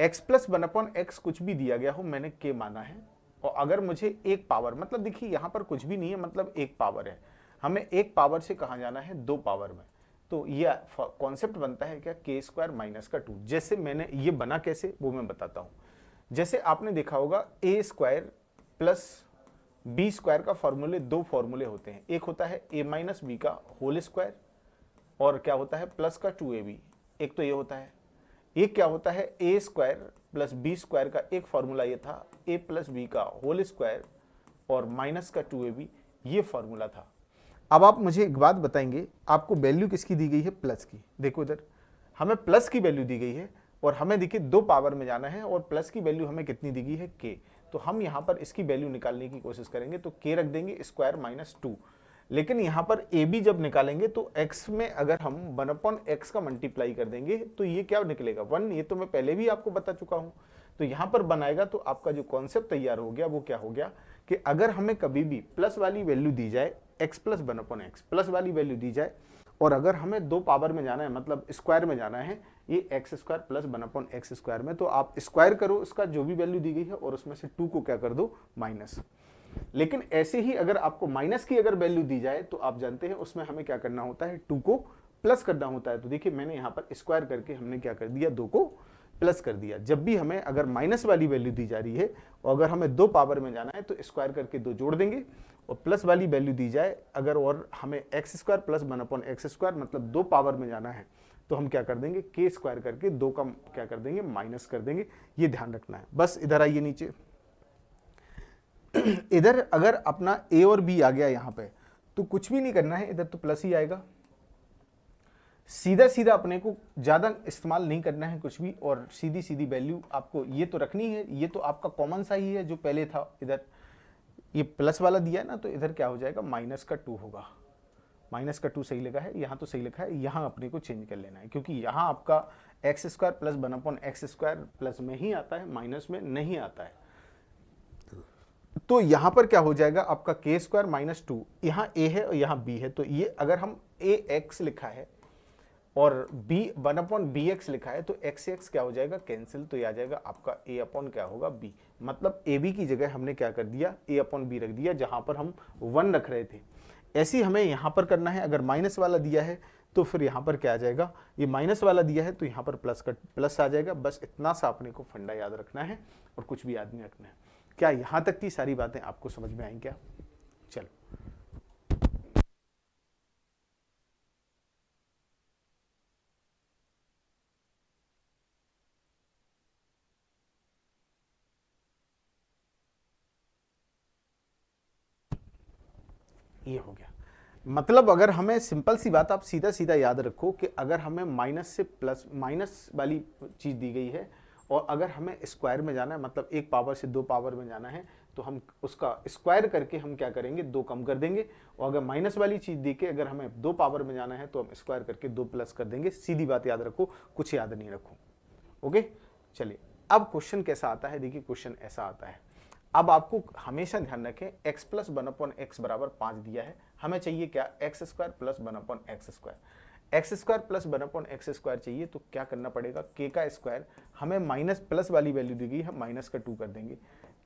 x प्लस 1/x कुछ भी दिया गया हो, मैंने k माना है, और अगर मुझे एक पावर, मतलब देखिए यहाँ पर कुछ भी नहीं है, मतलब एक पावर है, हमें एक पावर से कहाँ जाना है, 2 पावर में, तो ये कॉन्सेप्ट बनता है क्या, k स्क्वायर माइनस का 2। जैसे मैंने ये बना कैसे वो मैं बताता हूँ। जैसे आपने देखा होगा a square plus b square का फॉर्मूले, 2 फॉर्मूले होते हैं, एक होता है a माइनस बी का होल स्क्वायर और क्या होता है प्लस का 2ab, एक तो ये होता है। एक क्या होता है a square plus B square का एक फॉर्मूला ये था a प्लस बी का होल स्क्वायर और माइनस का 2ab, ये फॉर्मूला था। अब आप मुझे एक बात बताएंगे, आपको वैल्यू किसकी दी गई है, प्लस की। देखो इधर हमें प्लस की वैल्यू दी गई है और हमें देखिए 2 पावर में जाना है और प्लस की वैल्यू हमें कितनी दी गई है, k, तो हम यहाँ पर इसकी वैल्यू निकालने की कोशिश करेंगे, तो k रख देंगे स्क्वायर माइनस 2। लेकिन यहाँ पर ab जब निकालेंगे तो x में अगर हम 1/x का मल्टीप्लाई कर देंगे तो ये क्या निकलेगा 1, ये तो मैं पहले भी आपको बता चुका हूँ। तो यहाँ पर बनाएगा तो आपका जो कॉन्सेप्ट तैयार हो गया वो क्या हो गया कि अगर हमें कभी भी प्लस वाली वैल्यू दी जाए, x प्लस 1/x प्लस वाली वैल्यू दी जाए, और अगर हमें 2 पावर में जाना है, मतलब स्क्वायर में जाना है, ये x square plus 1/x square में, तो आप स्क्वायर करो इसका जो भी वैल्यू दी गई है और उसमें से 2 को क्या कर दो, माइनस। लेकिन ऐसे ही अगर आपको माइनस की अगर वैल्यू दी जाए तो आप जानते हैं उसमें हमें क्या करना होता है, 2 को प्लस करना होता है। तो देखिए मैंने यहाँ पर स्क्वायर करके हमने क्या कर दिया, 2 को प्लस कर दिया। जब भी हमें अगर माइनस वाली वैल्यू दी जा रही है और अगर हमें 2 पावर में जाना है तो स्क्वायर करके 2 जोड़ देंगे, और प्लस वाली वैल्यू दी जाए अगर और हमें x square plus 1/x square मतलब 2 पावर में जाना है तो हम क्या कर देंगे, k स्क्वायर करके 2 का क्या कर देंगे, माइनस कर देंगे। ये ध्यान रखना है। बस इधर आइए नीचे। इधर अगर अपना a और b आ गया यहाँ पे तो कुछ भी नहीं करना है, इधर तो प्लस ही आएगा। सीधा सीधा अपने को ज्यादा इस्तेमाल नहीं करना है कुछ भी, और सीधी सीधी वैल्यू आपको ये तो रखनी है। ये तो आपका कॉमन सा ही है जो पहले था, इधर ये प्लस वाला दिया है ना, तो इधर क्या हो जाएगा, माइनस का 2 होगा, माइनस का 2 सही लिखा है, यहाँ तो सही लिखा है, यहाँ अपने को चेंज कर लेना है क्योंकि यहाँ आपका x square plus 1/x square plus में ही आता है, माइनस में नहीं आता है। तो यहाँ पर क्या हो जाएगा आपका के स्क्वायर माइनस 2, यहाँ ए है और यहाँ बी है, तो ये अगर हम ए एक्स लिखा है और b 1/bx लिखा है तो x से x क्या हो जाएगा, कैंसिल, तो ये आ जाएगा आपका a अपॉन क्या होगा b। मतलब ए बी की जगह हमने क्या कर दिया, a अपॉन बी रख दिया, जहां पर हम 1 रख रहे थे। ऐसे ही हमें यहां पर करना है। अगर माइनस वाला दिया है तो फिर यहां पर क्या आ जाएगा, ये माइनस वाला दिया है तो यहां पर प्लस आ जाएगा। बस इतना सा अपने को फंडा याद रखना है और कुछ भी याद नहीं रखना है। क्या यहां तक की सारी बातें आपको समझ में आई क्या? चलो, ये हो गया। मतलब अगर हमें सिंपल सी बात आप सीधा सीधा याद रखो कि अगर हमें माइनस से प्लस, माइनस वाली चीज़ दी गई है और अगर हमें स्क्वायर में जाना है, मतलब एक पावर से 2 पावर में जाना है, तो हम उसका स्क्वायर करके हम क्या करेंगे, 2 कम कर देंगे। और अगर माइनस वाली चीज़ दी के अगर हमें 2 पावर में जाना है तो हम स्क्वायर करके 2 प्लस कर देंगे। सीधी बात याद रखो, कुछ याद नहीं रखो। ओके, चलिए अब क्वेश्चन कैसा आता है, देखिए क्वेश्चन ऐसा आता है। अब आपको हमेशा ध्यान रखें x प्लस 1/x बराबर 5 दिया है, हमें चाहिए क्या, x square plus 1/x square. X square plus 1/x square चाहिए तो क्या करना पड़ेगा, k का स्क्वायर, हमें माइनस प्लस वाली वैल्यू दी गई है, माइनस का 2 कर देंगे।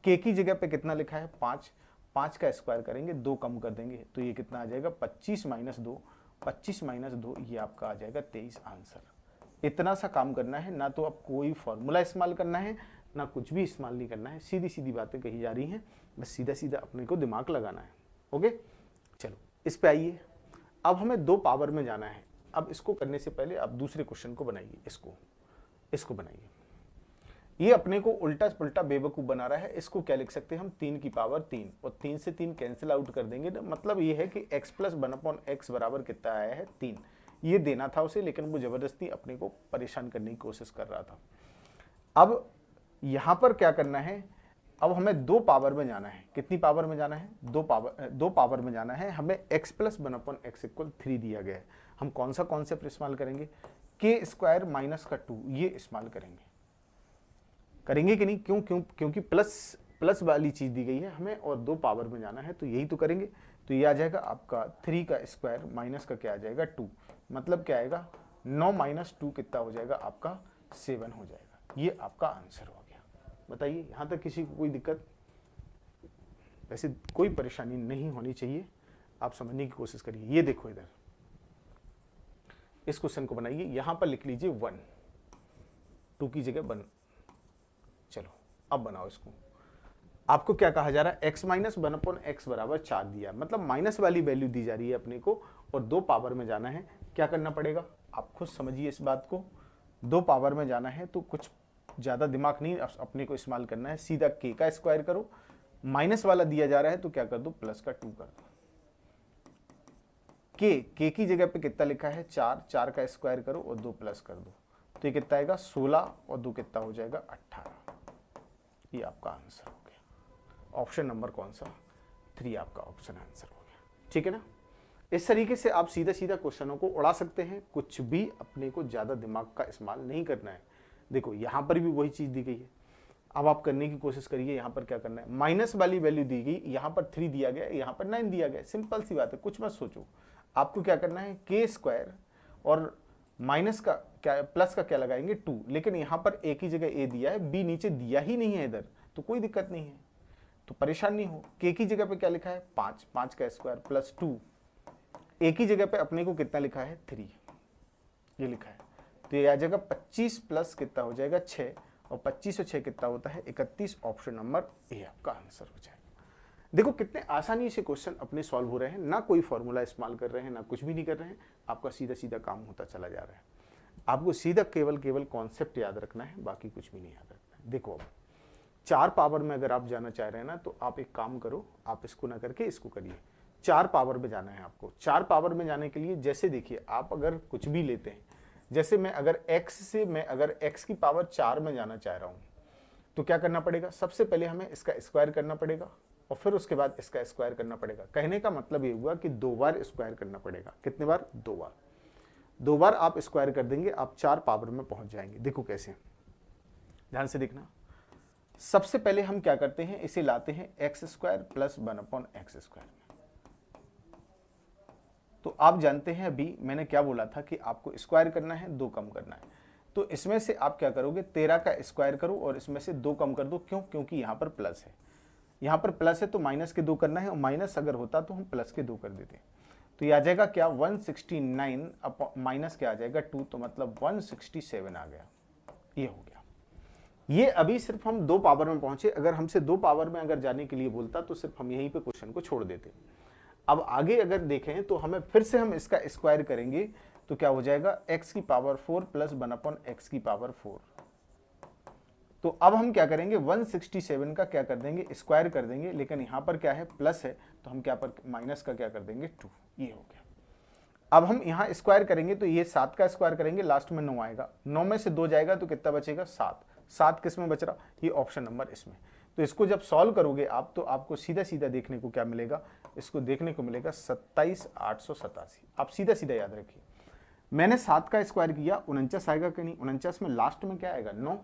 k की जगह पे कितना लिखा है, 5, 5 का स्क्वायर करेंगे, 2 कम कर देंगे, तो ये कितना आ जाएगा, 25 माइनस 2, 25 माइनस 2, ये आपका आ जाएगा 23 आंसर। इतना सा काम करना है, ना तो आप कोई फॉर्मूला इस्तेमाल करना है, ना कुछ भी इस्तेमाल नहीं करना है, सीधी सीधी बातें कही जा रही हैं, बस सीधा सीधा अपने को दिमाग लगाना है। ओके, चलो इस पे आइए। अब हमें 2 पावर में जाना है। अब इसको करने से पहले आप दूसरे क्वेश्चन को बनाइए, इसको बनाइए। ये अपने को उल्टा पुल्टा बेवकूफ़ बना रहा है। इसको क्या लिख सकते हैं हम, 3 की पावर 3, और 3 से 3 कैंसिल आउट कर देंगे ना। मतलब ये है कि x प्लस 1/x बराबर कितना आया है, 3। ये देना था उसे, लेकिन वो ज़बरदस्ती अपने को परेशान करने की कोशिश कर रहा था। अब यहाँ पर क्या करना है, अब हमें 2 पावर में जाना है। कितनी पावर में जाना है, 2 पावर में जाना है। हमें x प्लस 1/x इक्वल 3 दिया गया है। हम कौन सा कॉन्सेप्ट इस्तेमाल करेंगे, के स्क्वायर माइनस का 2, ये इस्तेमाल करेंगे कि नहीं, क्योंकि प्लस वाली चीज़ दी गई है हमें और 2 पावर में जाना है, तो यही तो करेंगे। तो ये आ जाएगा आपका 3 का स्क्वायर माइनस का क्या आ जाएगा, 2। मतलब क्या आएगा, 9 माइनस 2 कितना हो जाएगा आपका, 7 हो जाएगा। ये आपका आंसर हो गया। बताइए यहाँ तक किसी को कोई दिक्कत, वैसे कोई परेशानी नहीं होनी चाहिए, आप समझने की कोशिश करिए। ये देखो इधर, इस क्वेश्चन को बनाइए, यहां पर लिख लीजिए 1, 2 की जगह 1। चलो अब बनाओ इसको। आपको क्या कहा जा रहा है, x माइनस 1/x बराबर 4 दिया, मतलब माइनस वाली वैल्यू दी जा रही है अपने को और 2 पावर में जाना है। क्या करना पड़ेगा, आप खुद समझिए इस बात को। 2 पावर में जाना है तो कुछ ज़्यादा दिमाग नहीं अपने को इस्तेमाल करना है, सीधा k का स्क्वायर करो। माइनस वाला दिया जा रहा है तो क्या कर दो, प्लस का 2 कर दो। k की जगह पे कितना लिखा है, 4, 4 का स्क्वायर करो और 2 प्लस कर दो, तो ये कितना आएगा, 16 और 2 कितना हो जाएगा, 18। ये आपका आंसर हो गया। ऑप्शन नंबर कौन सा, 3 आपका ऑप्शन आंसर हो गया। ठीक है ना। इस तरीके से आप सीधा सीधा क्वेश्चनों को उड़ा सकते हैं, कुछ भी अपने को ज़्यादा दिमाग का इस्तेमाल नहीं करना है। देखो यहाँ पर भी वही चीज़ दी गई है, अब आप करने की कोशिश करिए। यहाँ पर क्या करना है, माइनस वाली वैल्यू दी गई, यहाँ पर 3 दिया गया, यहाँ पर 9 दिया गया। सिंपल सी बात है, कुछ मत सोचो। आपको क्या करना है, के स्क्वायर और माइनस का क्या, प्लस का क्या लगाएंगे, 2। लेकिन यहाँ पर ए की जगह ए दिया है, बी नीचे दिया ही नहीं है इधर, तो कोई दिक्कत नहीं है, तो परेशान नहीं हो। के की जगह पे क्या लिखा है, 5, 5 का स्क्वायर प्लस 2। ए की जगह पे अपने को कितना लिखा है, 3, ये लिखा है, तो ये आ जाएगा 25 प्लस कितना हो जाएगा, 6, और 25 और 6 कितना होता है, 31। ऑप्शन नंबर ए आपका आंसर हो जाएगा। देखो कितने आसानी से क्वेश्चन अपने सॉल्व हो रहे हैं, ना कोई फॉर्मूला इस्तेमाल कर रहे हैं, ना कुछ भी नहीं कर रहे हैं, आपका सीधा सीधा काम होता चला जा रहा है। आपको सीधा केवल कॉन्सेप्ट याद रखना है, बाकी कुछ भी नहीं याद रखना है। देखो अब 4 पावर में अगर आप जाना चाह रहे हैं ना, तो आप एक काम करो, आप इसको ना करके इसको करिए। 4 पावर में जाना है आपको। 4 पावर में जाने के लिए जैसे देखिए, आप अगर कुछ भी लेते हैं, जैसे मैं अगर x की पावर 4 में जाना चाह रहा हूं, तो क्या करना पड़ेगा, सबसे पहले हमें इसका स्क्वायर करना पड़ेगा। और फिर उसके बाद इसका स्क्वायर करना पड़ेगा। कहने का मतलब ये हुआ कि 2 बार स्क्वायर करना पड़ेगा। कितने बार? 2 बार। 2 बार आप स्क्वायर कर देंगे, आप 4 पावर में पहुंच जाएंगे। देखो कैसे, ध्यान से देखना। सबसे पहले हम क्या करते हैं, इसे लाते हैं x square plus 1/x square में। तो आप जानते हैं अभी मैंने क्या बोला था कि आपको स्क्वायर करना है, 2 कम करना है। तो इसमें से आप क्या करोगे, 13 का स्क्वायर करो और इसमें से 2 कम कर दो। क्यों? क्योंकि यहां पर प्लस है, यहां पर प्लस है तो माइनस के 2 करना है, और माइनस अगर होता तो हम प्लस के 2 कर देते। तो ये आ जाएगा क्या, 169 माइनस क्या आ जाएगा 2, तो मतलब 167 आ गया। ये हो गया। ये अभी सिर्फ हम 2 पावर में पहुंचे। अगर हमसे 2 पावर में अगर जाने के लिए बोलता तो सिर्फ हम यहीं पे क्वेश्चन को छोड़ देते। अब आगे अगर देखें तो हमें फिर से हम इसका स्क्वायर करेंगे तो क्या हो जाएगा, x की पावर 4 प्लस 1/x की पावर 4। तो अब हम क्या करेंगे, 167 का क्या कर देंगे, स्क्वायर कर देंगे। लेकिन यहां पर क्या है, प्लस है, तो हम क्या पर माइनस का क्या कर देंगे, 2। ये हो गया। अब हम यहां स्क्वायर करेंगे तो ये 7 का स्क्वायर करेंगे, लास्ट में 9 आएगा। 9 में से 2 जाएगा तो कितना बचेगा, 7। 7 किस में बच रहा, ये ऑप्शन नंबर इसमें। तो इसको जब सॉल्व करोगे आप तो आपको सीधा सीधा देखने को क्या मिलेगा, इसको देखने को मिलेगा 27,887। आप सीधा सीधा याद रखिए, मैंने 7 का स्क्वायर किया, 49 आएगा कि नहीं, 49 में लास्ट में क्या आएगा, 9।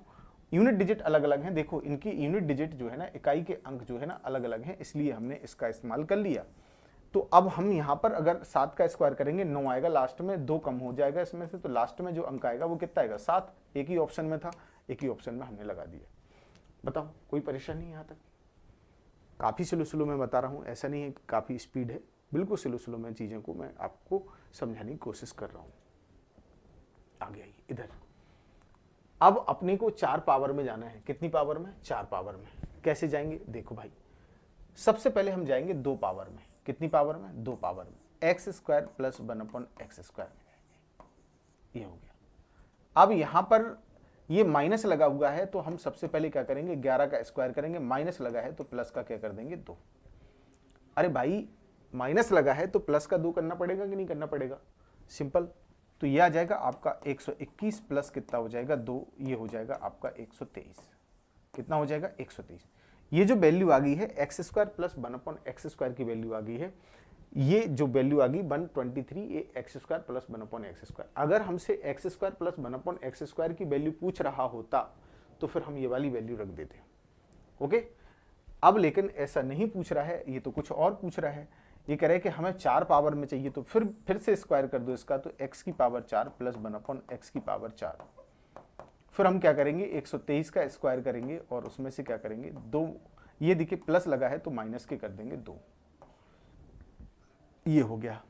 यूनिट डिजिट अलग अलग हैं, देखो इनकी यूनिट डिजिट जो है ना, इकाई के अंक जो है ना अलग अलग हैं, इसलिए हमने इसका इस्तेमाल कर लिया। तो अब हम यहाँ पर अगर 7 का स्क्वायर करेंगे, 9 आएगा, लास्ट में 2 कम हो जाएगा इसमें से, तो लास्ट में जो अंक आएगा वो कितना आएगा, 7। एक ही ऑप्शन में था, एक ही ऑप्शन में हमने लगा दिया। बताओ, कोई परेशानी यहाँ तक? काफ़ी स्लो स्लो मैं बता रहा हूँ, ऐसा नहीं है कि काफ़ी स्पीड है, बिल्कुल स्लो स्लो मैं चीज़ों को मैं आपको समझाने की कोशिश कर रहा हूँ। आगे आइए इधर। अब अपने को 4 पावर में जाना है। कितनी पावर में, 4 पावर में। कैसे जाएंगे, देखो भाई, सबसे पहले हम जाएंगे 2 पावर में। कितनी पावर में, 2 पावर में। X square plus 1/x square में जाएंगे। ये हो गया। अब यहां पर ये माइनस लगा हुआ है तो हम सबसे पहले क्या करेंगे, 11 का स्क्वायर करेंगे। माइनस लगा है तो प्लस का क्या कर देंगे, 2। अरे भाई, माइनस लगा है तो प्लस का 2 करना पड़ेगा कि नहीं करना पड़ेगा, सिंपल। तो ये आ जाएगा आपका 121 प्लस कितना हो जाएगा, 2। ये हो जाएगा आपका 123। कितना हो जाएगा, 123। ये जो वैल्यू आ गई है x square plus 1/x square की वैल्यू आ गई है, ये जो वैल्यू आ गई 123, ये x square plus 1/x square. अगर हमसे x square plus 1/x square की वैल्यू पूछ रहा होता तो फिर हम ये वाली वैल्यू रख देते। ओके, अब लेकिन ऐसा नहीं पूछ रहा है, ये तो कुछ और पूछ रहा है। ये कह रहे हैं कि हमें 4 पावर में चाहिए, तो फिर से स्क्वायर कर दो इसका, तो x की पावर 4 प्लस 1/x की पावर 4। फिर हम क्या करेंगे, 123 का स्क्वायर करेंगे और उसमें से क्या करेंगे, 2। ये देखिए प्लस लगा है तो माइनस के कर देंगे 2। ये हो गया।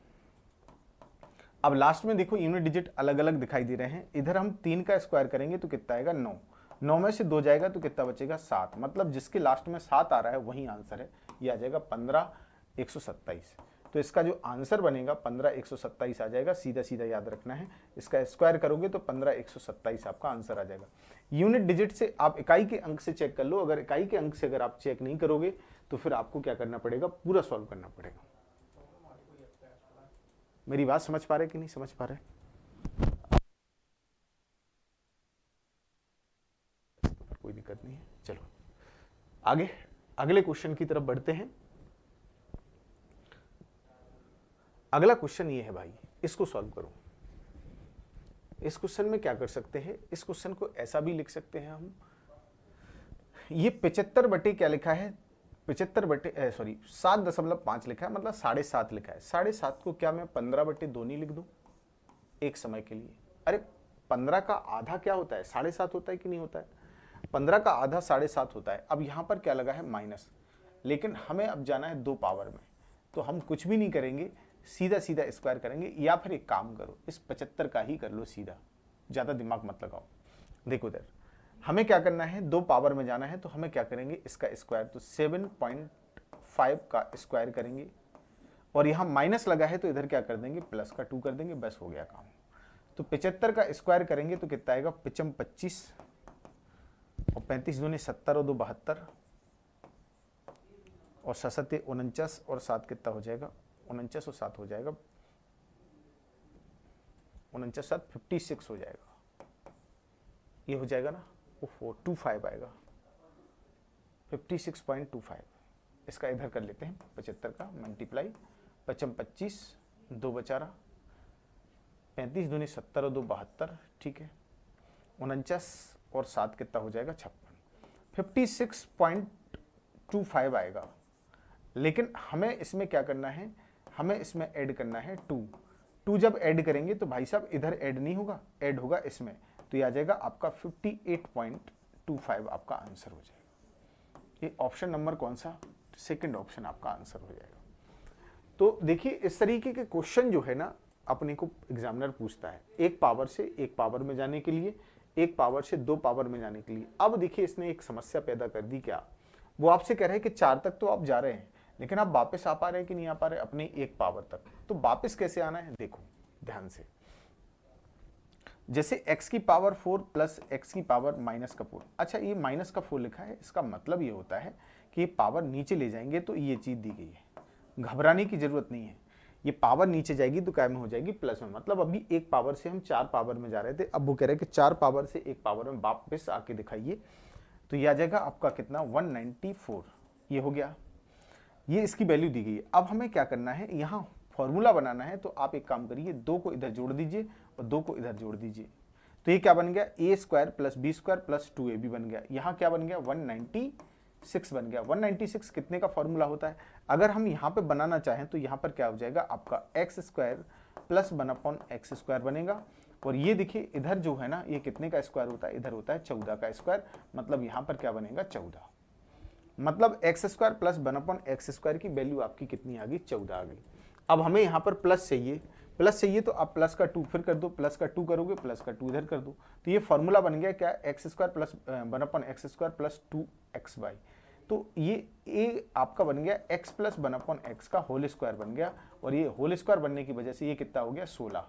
अब लास्ट में देखो यूनिट डिजिट अलग अलग दिखाई दे रहे हैं। इधर हम 3 का स्क्वायर करेंगे तो कितना आएगा, 9। 9 में से 2 जाएगा तो कितना बचेगा, 7। मतलब जिसके लास्ट में 7 आ रहा है वही आंसर है। ये आ जाएगा 15,127। तो इसका जो आंसर बनेगा 15,127 आ जाएगा। सीधा सीधा याद रखना है, इसका स्क्वायर करोगे तो 15,127 आपका आंसर आ जाएगा। यूनिट डिजिट से आप इकाई के अंक से चेक कर लो। अगर इकाई के अंक से अगर आप चेक नहीं करोगे तो फिर आपको क्या करना पड़ेगा, पूरा सॉल्व करना पड़ेगा। मेरी बात समझ पा रहे कि नहीं समझ पा रहे? कोई दिक्कत नहीं है, चलो आगे अगले क्वेश्चन की तरफ बढ़ते हैं। अगला क्वेश्चन ये है भाई, इसको सॉल्व करो। इस क्वेश्चन में क्या कर सकते हैं, इस क्वेश्चन को ऐसा भी लिख सकते हैं हम, ये 75 बटे क्या लिखा है, 75 बटे 7.5 लिखा है, मतलब 7.5 लिखा है। 7.5 को क्या मैं 15 बटे 2 नहीं लिख दूं एक समय के लिए? अरे 15 का आधा क्या होता है, 7.5 होता है कि नहीं होता है? 15 का आधा 7.5 होता है। अब यहां पर क्या लगा है, माइनस। लेकिन हमें अब जाना है 2 पावर में, तो हम कुछ भी नहीं करेंगे, सीधा सीधा स्क्वायर करेंगे। या फिर एक काम करो, इस 75 का ही कर लो सीधा, ज्यादा दिमाग मत लगाओ। देखो इधर हमें क्या करना है, 2 पावर में जाना है, तो हमें क्या करेंगे, इसका स्क्वायर, तो 7.5 का स्क्वायर करेंगे। और यहां माइनस लगा है तो इधर क्या कर देंगे, प्लस का 2 कर देंगे, बस हो गया काम। तो 75 का स्क्वायर करेंगे तो कितना आएगा, 55 25 और 35 दूनी 70 और 2 72 और 7 49 और 7 कितना हो जाएगा, 49 और 7 हो जाएगा 49 7 56 हो जाएगा। ये हो जाएगा ना, ओहो 25 आएगा, 56.25। इसका इधर कर लेते हैं 75 का मल्टीप्लाई, 55 25, 2 बचा रहा 35 दूनी 70 और 2 72, ठीक है 49 और 7 कितना हो जाएगा 56, 56.25 आएगा। लेकिन हमें इसमें क्या करना है, हमें इसमें ऐड करना है 2 जब ऐड करेंगे तो भाई साहब इधर ऐड नहीं होगा, ऐड होगा इसमें, तो ये आ जाएगा आपका 58.25 आपका आंसर हो जाएगा। ये ऑप्शन नंबर कौन सा, सेकंड ऑप्शन आपका आंसर हो जाएगा। तो देखिए इस तरीके के क्वेश्चन जो है ना अपने को एग्जामिनर पूछता है, एक पावर से एक पावर में जाने के लिए, एक पावर से 2 पावर में जाने के लिए। अब देखिए इसने एक समस्या पैदा कर दी, क्या वो आपसे कह रहे हैं कि 4 तक तो आप जा रहे हैं, लेकिन आप वापस आ पा रहे हैं कि नहीं आ पा रहे अपने एक पावर तक। तो वापस कैसे आना है, देखो ध्यान से, जैसे x की पावर 4 प्लस x की पावर माइनस का 4। अच्छा ये माइनस का 4 लिखा है, इसका मतलब ये होता है कि ये पावर नीचे ले जाएंगे तो ये चीज दी गई है, घबराने की जरूरत नहीं है। ये पावर नीचे जाएगी तो क्या में हो जाएगी, प्लस में। मतलब अभी एक पावर से हम 4 पावर में जा रहे थे, अब वो कह रहे हैं कि 4 पावर से एक पावर में वापस आके दिखाइए, तो ये आ जाएगा आपका कितना 194। ये हो गया, ये इसकी वैल्यू दी गई है। अब हमें क्या करना है, यहाँ फॉर्मूला बनाना है, तो आप एक काम करिए 2 को इधर जोड़ दीजिए और 2 को इधर जोड़ दीजिए, तो ये क्या बन गया a² plus b² plus 2ab बन गया। यहाँ क्या बन गया 196 बन गया। 196 कितने का फॉर्मूला होता है, अगर हम यहाँ पे बनाना चाहें तो यहाँ पर क्या हो जाएगा आपका x² प्लस 1/x² बनेगा, और ये देखिए इधर जो है ना ये कितने का स्क्वायर होता है, इधर होता है 14 का स्क्वायर, मतलब यहाँ पर क्या बनेगा 14, मतलब x² प्लस 1/x² की वैल्यू आपकी कितनी आ गई 14 आ गई। अब हमें यहाँ पर प्लस चाहिए तो आप प्लस का 2 फिर कर दो, प्लस का 2 करोगे प्लस का 2 इधर कर दो, तो ये फॉर्मूला बन गया क्या x² plus 1/x² plus 2xy। तो ये आपका बन गया x प्लस 1/x का होल स्क्वायर बन गया, और ये होल स्क्वायर बनने की वजह से ये कितना हो गया 16,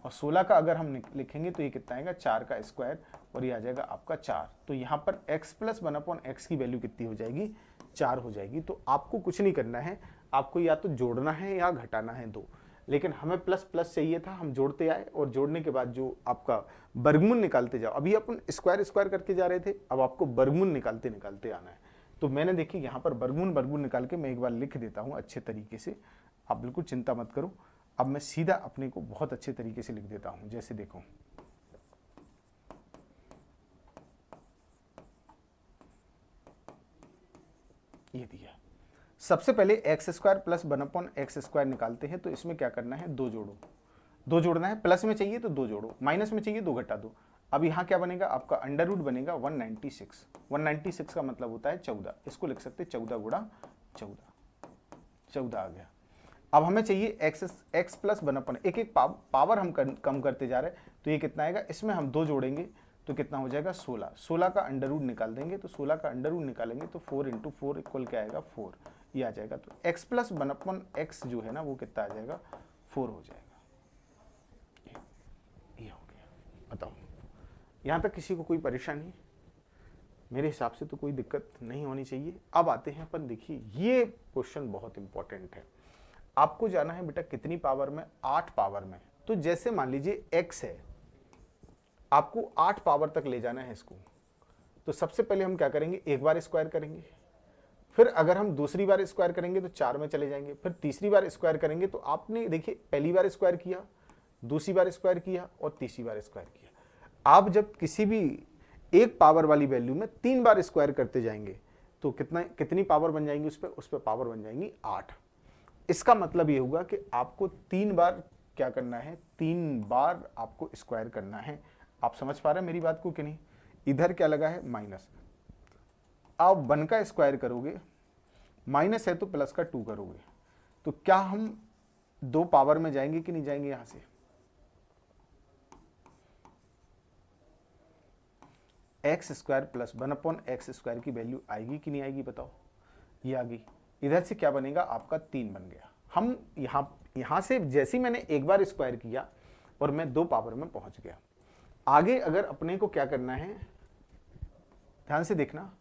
और 16 का अगर हम लिखेंगे तो ये कितना आएगा 4 का स्क्वायर, और ये आ जाएगा आपका 4। तो यहाँ पर x प्लस 1/x की वैल्यू कितनी हो जाएगी 4 हो जाएगी। तो आपको कुछ नहीं करना है, आपको या तो जोड़ना है या घटाना है 2, लेकिन हमें प्लस प्लस चाहिए था, हम जोड़ते आए, और जोड़ने के बाद जो आपका वर्गमूल निकालते जाओ। अभी अपन स्क्वायर स्क्वायर करके जा रहे थे, अब आपको वर्गमूल निकालते निकालते आना है। तो मैंने देखिए यहाँ पर वर्गमूल निकाल के मैं एक बार लिख देता हूँ अच्छे तरीके से, आप बिल्कुल चिंता मत करो। अब मैं सीधा अपने को बहुत अच्छे तरीके से लिख देता हूँ, जैसे देखो ये दिया। सबसे पहले x² प्लस 1/x² निकालते हैं, तो इसमें क्या करना है 2 जोड़ो, 2 जोड़ना है, प्लस में चाहिए तो 2 जोड़ो, माइनस में चाहिए 2 घटा दो। अब यहाँ क्या बनेगा आपका अंडर रूट बनेगा 196। 196 का मतलब होता है 14, इसको लिख सकते 14 गुणा 14 आ गया। अब हमें चाहिए x प्लस 1/, एक एक पावर हम कम करते जा रहे हैं, तो ये कितना आएगा, इसमें हम 2 जोड़ेंगे तो कितना हो जाएगा 16। 16 का अंडर रूट निकाल देंगे, तो 16 का अंडर रूट निकालेंगे तो 4 × 4 इक्वल क्या आएगा 4, ये आ जाएगा। तो x प्लस 1/x जो है ना वो कितना आ जाएगा 4 हो जाएगा। ये हो गया। बताओ यहाँ तक किसी को कोई परेशानी? मेरे हिसाब से तो कोई दिक्कत नहीं होनी चाहिए। अब आते हैं अपन, देखिए ये क्वेश्चन बहुत इंपॉर्टेंट है। आपको जाना है बेटा कितनी पावर में, 8 पावर में। तो जैसे मान लीजिए x है, आपको 8 पावर तक ले जाना है इसको, तो सबसे पहले हम क्या करेंगे, एक बार स्क्वायर करेंगे, फिर अगर हम दूसरी बार स्क्वायर करेंगे तो 4 में चले जाएंगे, फिर तीसरी बार स्क्वायर करेंगे तो आपने देखिए पहली बार स्क्वायर किया, दूसरी बार स्क्वायर किया और तीसरी बार स्क्वायर किया। आप जब किसी भी एक पावर वाली वैल्यू में 3 बार स्क्वायर करते जाएंगे तो कितनी पावर बन जाएंगी उस पर पावर बन जाएंगी 8। इसका मतलब ये होगा कि आपको 3 बार क्या करना है, 3 बार आपको स्क्वायर करना है। आप समझ पा रहे हैं मेरी बात को कि नहीं? इधर क्या लगा है माइनस, आप 1 का स्क्वायर करोगे, माइनस है तो प्लस का 2 करोगे, तो क्या हम 2 पावर में जाएंगे कि नहीं जाएंगे? यहां से x² प्लस 1/x² की वैल्यू आएगी कि नहीं आएगी बताओ? ये आ गई। इधर से क्या बनेगा आपका 3 बन गया। हम यहां से जैसे ही मैंने एक बार स्क्वायर किया और मैं 2 पावर में पहुंच गया। आगे अगर अपने को क्या करना है, ध्यान से देखना,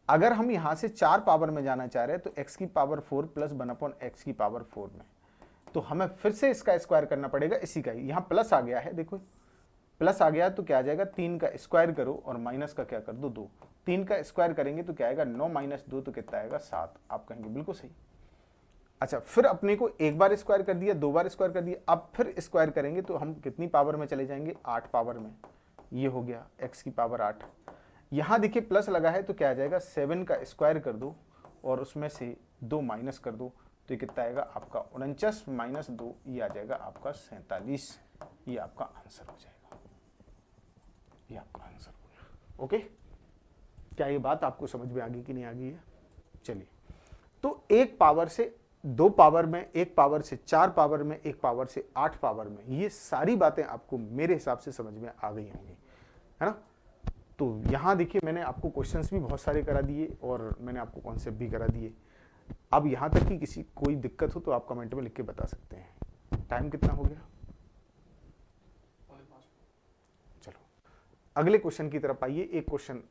अगर हम यहां से 4 पावर में जाना चाह रहे हैं तो x की पावर 4 प्लस 1/x की पावर 4 में, तो हमें फिर से इसका स्क्वायर करना पड़ेगा इसी का ही। यहां प्लस आ गया है, देखो प्लस आ गया तो क्या आ जाएगा, 3 का स्क्वायर करो और माइनस का क्या कर दो 2, 3 का स्क्वायर करेंगे तो क्या आएगा 9 माइनस 2 तो कितना आएगा 7। आप कहेंगे बिल्कुल सही। अच्छा, फिर अपने को एक बार स्क्वायर कर दिया, 2 बार स्क्वायर कर दिया, अब फिर स्क्वायर करेंगे तो हम कितनी पावर में चले जाएंगे 8 पावर में। ये हो गया x की पावर 8। यहां देखिए प्लस लगा है तो क्या आ जाएगा 7 का स्क्वायर कर दो और उसमें से 2 माइनस कर दो तो ये कितना आएगा आपका 49 माइनस 2, ये आ जाएगा आपका 47। ये आपका आंसर हो जाएगा, ये आपका आंसर हो गया। ओके, क्या ये बात आपको समझ में आ गई कि नहीं आ गई है? चलिए, तो एक पावर से 2 पावर में, एक पावर से 4 पावर में, एक पावर से 8 पावर में, ये सारी बातें आपको मेरे हिसाब से समझ में आ गई होंगी, है ना? तो यहां देखिए मैंने आपको क्वेश्चंस भी बहुत सारे करा दिए और मैंने आपको कॉन्सेप्ट भी करा दिए। अब यहां तक कि किसी कोई दिक्कत हो तो आप कमेंट में लिख के बता सकते हैं। टाइम कितना हो गया? चलो अगले क्वेश्चन की तरफ आइए। एक क्वेश्चन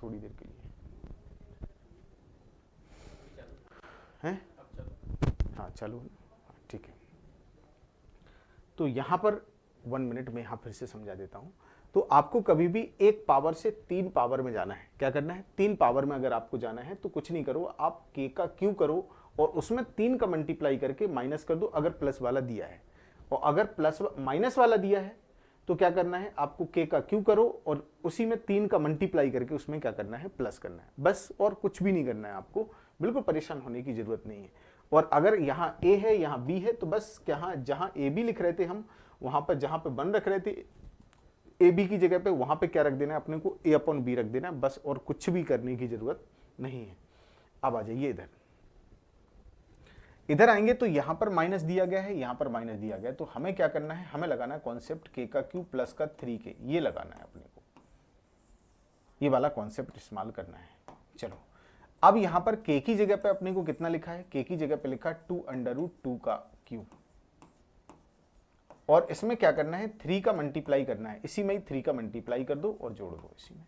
थोड़ी देर के लिए हैं। हाँ चलो, ठीक है। तो यहाँ पर 1 मिनट में यहाँ फिर से समझा देता हूँ। तो आपको कभी भी 1 पावर से 3 पावर में जाना है। क्या करना है? 3 पावर में अगर आपको जाना है तो कुछ नहीं करो, आप k का q करो और उसमें 3 का मल्टीप्लाई करके माइनस कर दो अगर प्लस वाला दिया है, और अगर प्लस माइनस वाला दिया है तो क्या करना है? आपको k का q करो और उसी में 3 का मल्टीप्लाई करके उसमें क्या करना है? प्लस करना है, बस। और कुछ भी नहीं करना है आपको, बिल्कुल परेशान होने की जरूरत नहीं है। और अगर यहाँ a है यहाँ b है तो बस यहाँ जहाँ a b लिख रहे थे हम, वहां पर जहां पे 1 रख रहे थे ए बी की जगह पे, वहां पे क्या रख देना है? अपने को a अपॉन बी रख देना है, बस। और कुछ भी करने की जरूरत नहीं है। अब आ जाइए इधर, इधर आएंगे तो यहां पर माइनस दिया गया है, यहां पर माइनस दिया गया है, तो हमें क्या करना है? हमें लगाना है कॉन्सेप्ट k का q प्लस का 3k, ये लगाना है अपने को, ये वाला कॉन्सेप्ट इस्तेमाल करना है। चलो, अब यहां पर k की जगह पे अपने को कितना लिखा है? k की जगह पे लिखा है 2√2 का q, और इसमें क्या करना है? 3 का मल्टीप्लाई करना है, इसी में ही 3 का मल्टीप्लाई कर दो और जोड़ दो इसी में।